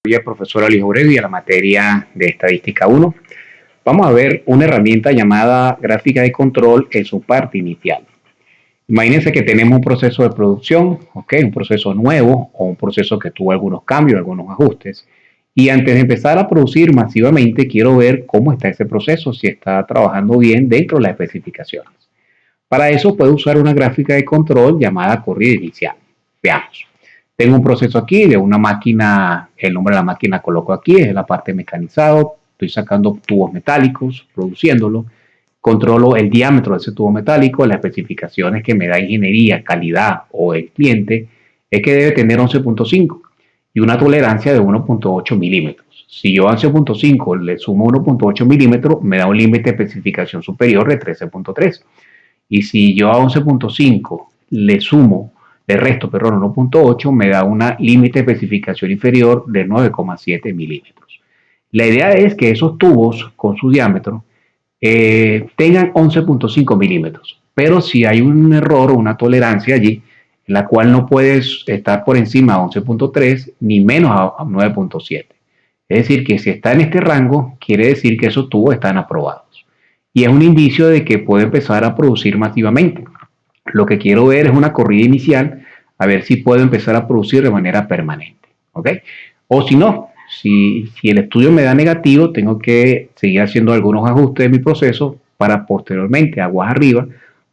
Soy el profesor Ali Jauregui de la materia de Estadística 1. Vamos a ver una herramienta llamada gráfica de control en su parte inicial. Imagínense que tenemos un proceso de producción, un proceso nuevo o un proceso que tuvo algunos cambios, algunos ajustes. Y antes de empezar a producir masivamente, quiero ver cómo está ese proceso, si está trabajando bien dentro de las especificaciones. Para eso puedo usar una gráfica de control llamada corrida inicial. Veamos. Tengo un proceso aquí de una máquina, el nombre de la máquina coloco aquí, es la parte mecanizado, estoy sacando tubos metálicos, produciéndolo, controlo el diámetro de ese tubo metálico, las especificaciones que me da ingeniería, calidad o el cliente, es que debe tener 11.5 y una tolerancia de 1.8 milímetros. Si yo a 11.5 le sumo 1.8 milímetros, me da un límite de especificación superior de 13.3. Y si yo a 11.5 le resto 1.8, me da una límite de especificación inferior de 9,7 milímetros. La idea es que esos tubos con su diámetro tengan 11.5 milímetros, pero si hay un error o una tolerancia allí, en la cual no puedes estar por encima de 11.3 ni menos a 9.7. Es decir, que si está en este rango, quiere decir que esos tubos están aprobados. Y es un indicio de que puede empezar a producir masivamente. Lo que quiero ver es una corrida inicial, a ver si puedo empezar a producir de manera permanente. ¿Ok? O si no, si el estudio me da negativo, tengo que seguir haciendo algunos ajustes de mi proceso para posteriormente, aguas arriba,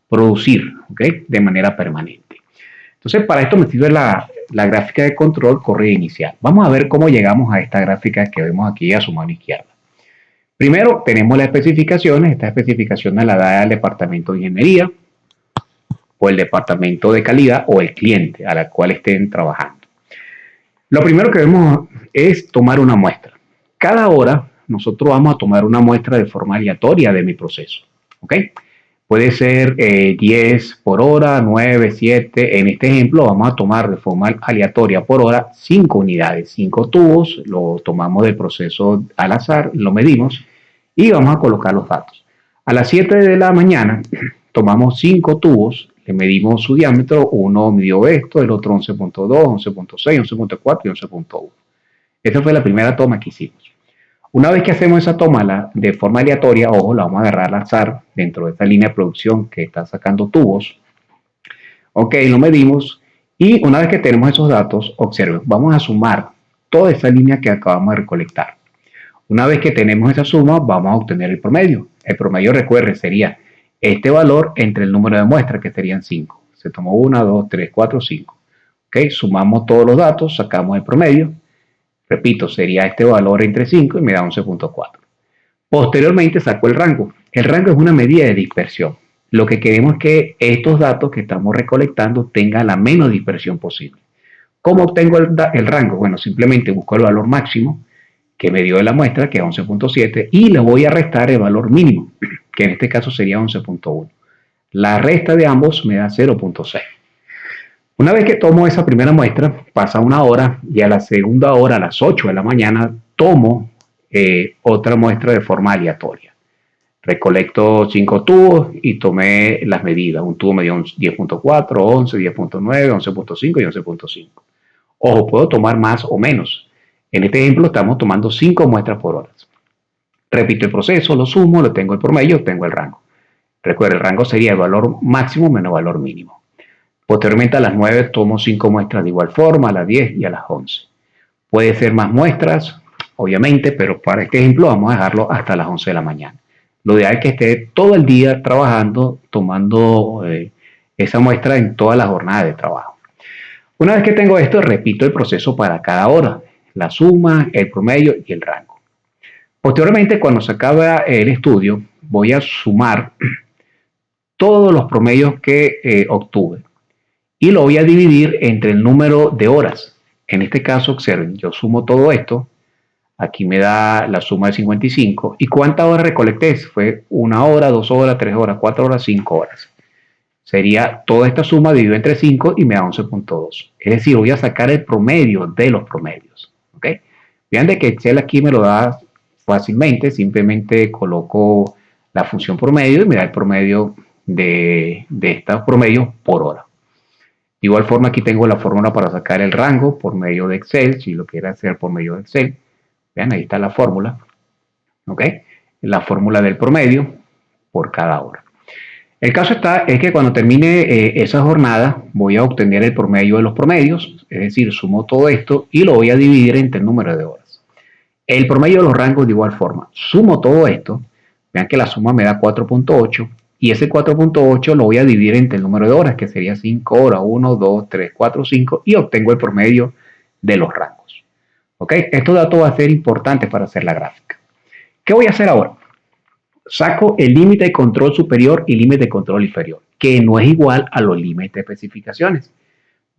producir, ¿ok?, de manera permanente. Entonces, para esto me sirve la gráfica de control corrida inicial. Vamos a ver cómo llegamos a esta gráfica que vemos aquí a su mano izquierda. Primero, tenemos las especificaciones. Estas especificaciones las da el departamento de ingeniería o el departamento de calidad o el cliente a la cual estén trabajando. Lo primero que vemos es tomar una muestra. Cada hora nosotros vamos a tomar una muestra de forma aleatoria de mi proceso. ¿Ok? Puede ser 10 por hora, 9, 7. En este ejemplo vamos a tomar de forma aleatoria por hora 5 unidades, 5 tubos. Lo tomamos del proceso al azar, lo medimos y vamos a colocar los datos. A las 7 de la mañana tomamos 5 tubos, le medimos su diámetro, uno midió esto, el otro 11.2, 11.6, 11.4 y 11.1. Esa fue la primera toma que hicimos. Una vez que hacemos esa toma de forma aleatoria, ojo, la vamos a agarrar al azar dentro de esta línea de producción que está sacando tubos. Ok, lo medimos y una vez que tenemos esos datos, observen, vamos a sumar toda esa línea que acabamos de recolectar. Una vez que tenemos esa suma, vamos a obtener el promedio. El promedio, recuerde, sería este valor entre el número de muestras, que serían 5. Se tomó 1, 2, 3, 4, 5. ¿Okay? Sumamos todos los datos, sacamos el promedio. Repito, sería este valor entre 5 y me da 11.4. Posteriormente saco el rango. El rango es una medida de dispersión. Lo que queremos es que estos datos que estamos recolectando tengan la menos dispersión posible. ¿Cómo obtengo el rango? Bueno, simplemente busco el valor máximo que me dio de la muestra, que es 11.7, y le voy a restar el valor mínimo, que en este caso sería 11.1. La resta de ambos me da 0.6. Una vez que tomo esa primera muestra, pasa una hora y a la segunda hora, a las 8 de la mañana, tomo otra muestra de forma aleatoria. Recolecto 5 tubos y tomé las medidas. Un tubo me dio 10.4, 11, 10.9, 11.5 y 11.5. Ojo, puedo tomar más o menos. En este ejemplo estamos tomando 5 muestras por hora. Repito el proceso, lo sumo, lo tengo el promedio, tengo el rango. Recuerda, el rango sería el valor máximo menos el valor mínimo. Posteriormente a las 9 tomo 5 muestras de igual forma, a las 10 y a las 11. Puede ser más muestras, obviamente, pero para este ejemplo vamos a dejarlo hasta las 11 de la mañana. Lo ideal es que esté todo el día trabajando, tomando esa muestra en toda la jornada de trabajo. Una vez que tengo esto, repito el proceso para cada hora, la suma, el promedio y el rango. Posteriormente, cuando se acaba el estudio, voy a sumar todos los promedios que obtuve y lo voy a dividir entre el número de horas. En este caso, observen, yo sumo todo esto, aquí me da la suma de 55, ¿y cuántas horas recolecté? Fue 1 hora, 2 horas, 3 horas, 4 horas, 5 horas. Sería toda esta suma dividido entre 5 y me da 11.2. Es decir, voy a sacar el promedio de los promedios. ¿Ok? Vean de que Excel aquí me lo da fácilmente, simplemente coloco la función promedio y me da el promedio de estos promedios por hora. De igual forma aquí tengo la fórmula para sacar el rango por medio de Excel, si lo quiere hacer por medio de Excel. Vean, ahí está la fórmula. ¿Ok? La fórmula del promedio por cada hora. El caso es que cuando termine esa jornada voy a obtener el promedio de los promedios, es decir, sumo todo esto y lo voy a dividir entre el número de horas. El promedio de los rangos de igual forma, sumo todo esto, vean que la suma me da 4.8 y ese 4.8 lo voy a dividir entre el número de horas, que sería 5 horas, 1, 2, 3, 4, 5 y obtengo el promedio de los rangos. ¿Ok? Estos datos van a ser importantes para hacer la gráfica. ¿Qué voy a hacer ahora? Saco el límite de control superior y límite de control inferior, que no es igual a los límites de especificaciones.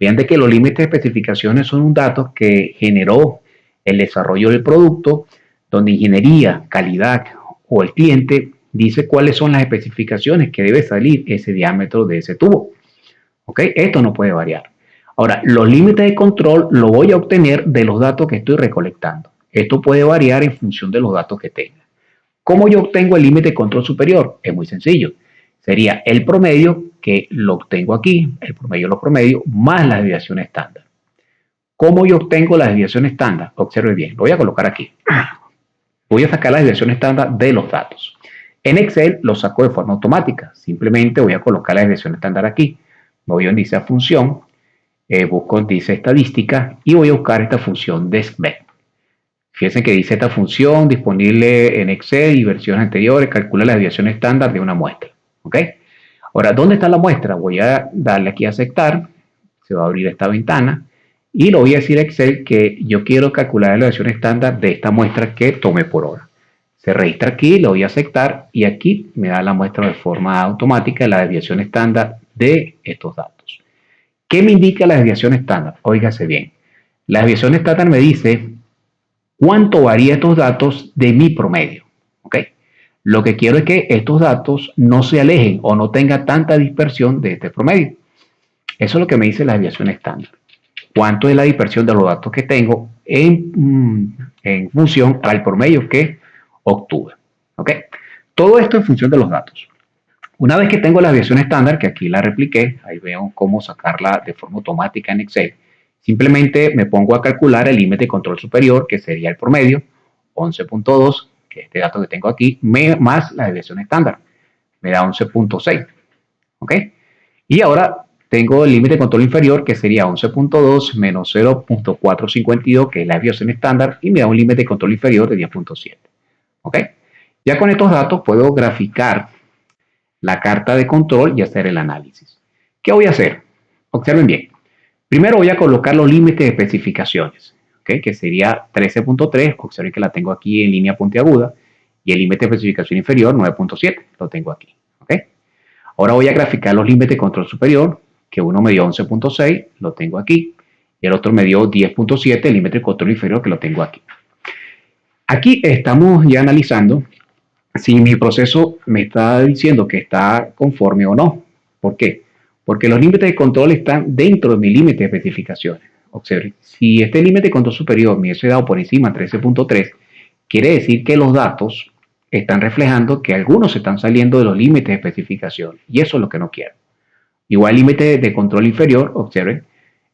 Vean de que los límites de especificaciones son un dato que generó el desarrollo del producto, donde ingeniería, calidad o el cliente dice cuáles son las especificaciones que debe salir ese diámetro de ese tubo. ¿Ok? Esto no puede variar. Ahora, los límites de control lo voy a obtener de los datos que estoy recolectando. Esto puede variar en función de los datos que tenga. ¿Cómo yo obtengo el límite de control superior? Es muy sencillo. Sería el promedio, que lo obtengo aquí, el promedio de los promedios, más la desviación estándar. ¿Cómo yo obtengo la desviación estándar? Observe bien, lo voy a colocar aquí. Voy a sacar la desviación estándar de los datos. En Excel lo saco de forma automática. Simplemente voy a colocar la desviación estándar aquí. Me voy a donde dice función, busco donde dice estadística y voy a buscar esta función DESVET. Fíjense que dice esta función disponible en Excel y versiones anteriores, calcula la desviación estándar de una muestra. ¿Ok? Ahora, ¿dónde está la muestra? Voy a darle aquí a aceptar, se va a abrir esta ventana y lo voy a decir a Excel que yo quiero calcular la desviación estándar de esta muestra que tomé por hora. Se registra aquí, lo voy a aceptar y aquí me da la muestra de forma automática la desviación estándar de estos datos. ¿Qué me indica la desviación estándar? Óigase bien. La desviación estándar me dice cuánto varía estos datos de mi promedio. ¿Ok? Lo que quiero es que estos datos no se alejen o no tenga tanta dispersión de este promedio. Eso es lo que me dice la desviación estándar. ¿Cuánto es la dispersión de los datos que tengo en función al promedio que obtuve? ¿Ok? Todo esto en función de los datos. Una vez que tengo la desviación estándar, que aquí la repliqué, ahí veo cómo sacarla de forma automática en Excel. Simplemente me pongo a calcular el límite de control superior, que sería el promedio, 11.2, que es este dato que tengo aquí, más la desviación estándar. Me da 11.6. ¿Ok? Y ahora tengo el límite de control inferior, que sería 11.2 menos 0.452, que es la desviación estándar, y me da un límite de control inferior de 10.7. ¿Ok? Ya con estos datos puedo graficar la carta de control y hacer el análisis. ¿Qué voy a hacer? Observen bien. Primero voy a colocar los límites de especificaciones, ¿okay? Que sería 13.3, observen que la tengo aquí en línea puntiaguda, y el límite de especificación inferior 9.7, lo tengo aquí. ¿Okay? Ahora voy a graficar los límites de control superior, que uno me dio 11.6, lo tengo aquí, y el otro me dio 10.7, el límite de control inferior, que lo tengo aquí. Aquí estamos ya analizando si mi proceso me está diciendo que está conforme o no. ¿Por qué? Porque los límites de control están dentro de mi límite de especificaciones. Observen, si este límite de control superior me hubiese dado por encima 13.3, quiere decir que los datos están reflejando que algunos se están saliendo de los límites de especificación. Y eso es lo que no quiero. Igual el límite de control inferior, observen,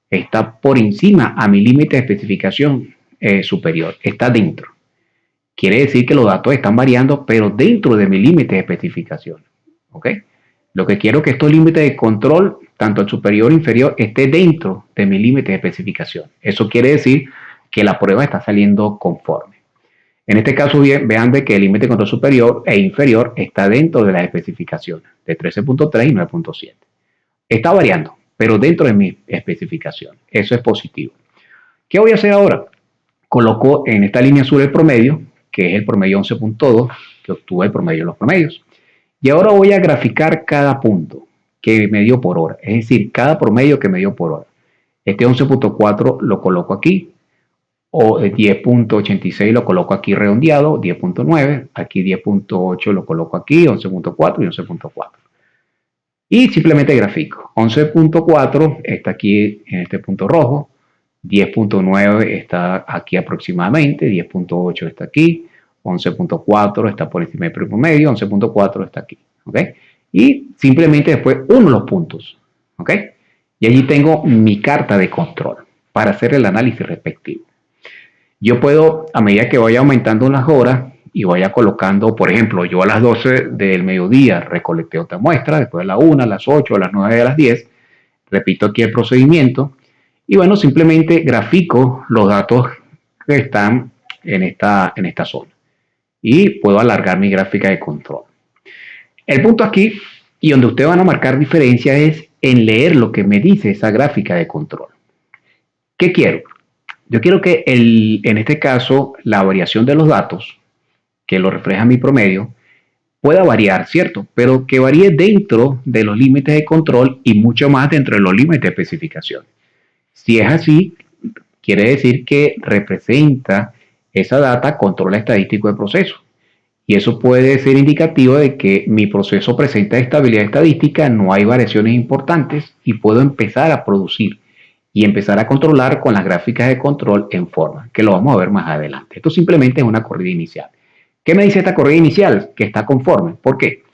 está por encima a mi límite de especificación superior. Está dentro. Quiere decir que los datos están variando, pero dentro de mi límite de especificación. ¿Ok? Lo que quiero es que estos límites de control, tanto el superior e inferior, esté dentro de mi límite de especificación. Eso quiere decir que la prueba está saliendo conforme. En este caso, vean de que el límite de control superior e inferior está dentro de las especificaciones, de 13.3 y 9.7. Está variando, pero dentro de mi especificación. Eso es positivo. ¿Qué voy a hacer ahora? Coloco en esta línea azul el promedio, que es el promedio 11.2, que obtuve el promedio de los promedios. Y ahora voy a graficar cada punto que me dio por hora, es decir, cada promedio que me dio por hora. Este 11.4 lo coloco aquí, o 10.86 lo coloco aquí redondeado, 10.9, aquí 10.8 lo coloco aquí, 11.4 y 11.4. Y simplemente grafico. 11.4 está aquí en este punto rojo, 10.9 está aquí aproximadamente, 10.8 está aquí, 11.4 está por encima del promedio, 11.4 está aquí. ¿Ok? Y simplemente después uno los puntos. ¿Ok? y allí tengo mi carta de control para hacer el análisis respectivo. Yo puedo, a medida que vaya aumentando las horas y vaya colocando, por ejemplo, yo a las 12 del mediodía recolecté otra muestra, después a la 1, a las 8, a las 9, a las 10, repito aquí el procedimiento y bueno, simplemente grafico los datos que están en esta zona y puedo alargar mi gráfica de control. El punto aquí y donde ustedes van a marcar diferencia es en leer lo que me dice esa gráfica de control. ¿Qué quiero? Yo quiero que en este caso la variación de los datos, que lo refleja mi promedio, pueda variar, ¿cierto? Pero que varíe dentro de los límites de control y mucho más dentro de los límites de especificación. Si es así, quiere decir que representa esa data control estadístico de proceso. Y eso puede ser indicativo de que mi proceso presenta estabilidad estadística, no hay variaciones importantes y puedo empezar a producir y empezar a controlar con las gráficas de control en forma, que lo vamos a ver más adelante. Esto simplemente es una corrida inicial. ¿Qué me dice esta corrida inicial? Que está conforme. ¿Por qué?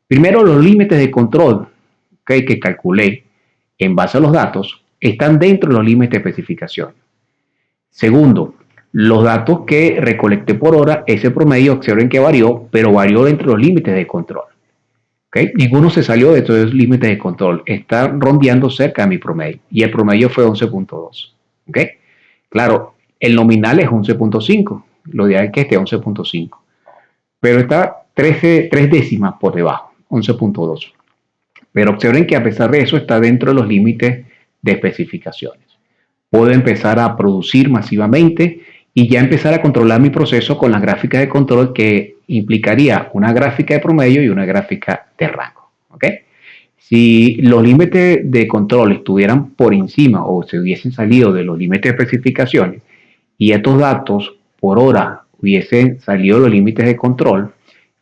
Primero, los límites de control que calculé en base a los datos están dentro de los límites de especificación. Segundo, los datos que recolecté por hora, ese promedio, observen que varió, pero varió dentro de los límites de control. ¿Okay? Ninguno se salió de estos límites de control, está rondeando cerca de mi promedio y el promedio fue 11.2. ¿Okay? Claro, el nominal es 11.5, lo ideal es que esté 11.5, pero está 3 décimas por debajo, 11.2. Pero observen que a pesar de eso está dentro de los límites de especificaciones. Puedo empezar a producir masivamente y ya empezar a controlar mi proceso con las gráficas de control que implicaría una gráfica de promedio y una gráfica de rango. ¿Okay? Si los límites de control estuvieran por encima o se hubiesen salido de los límites de especificaciones y estos datos por hora hubiesen salido de los límites de control,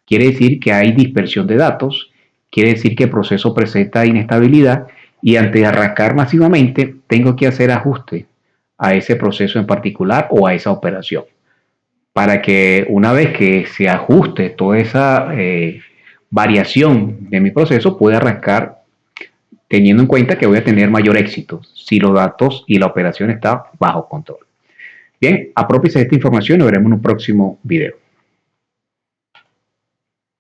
quiere decir que hay dispersión de datos, quiere decir que el proceso presenta inestabilidad y antes de arrancar masivamente tengo que hacer ajuste a ese proceso en particular o a esa operación para que una vez que se ajuste toda esa variación de mi proceso pueda arrancar teniendo en cuenta que voy a tener mayor éxito si los datos y la operación está bajo control. Bien, apropiese de esta información y nos veremos en un próximo video.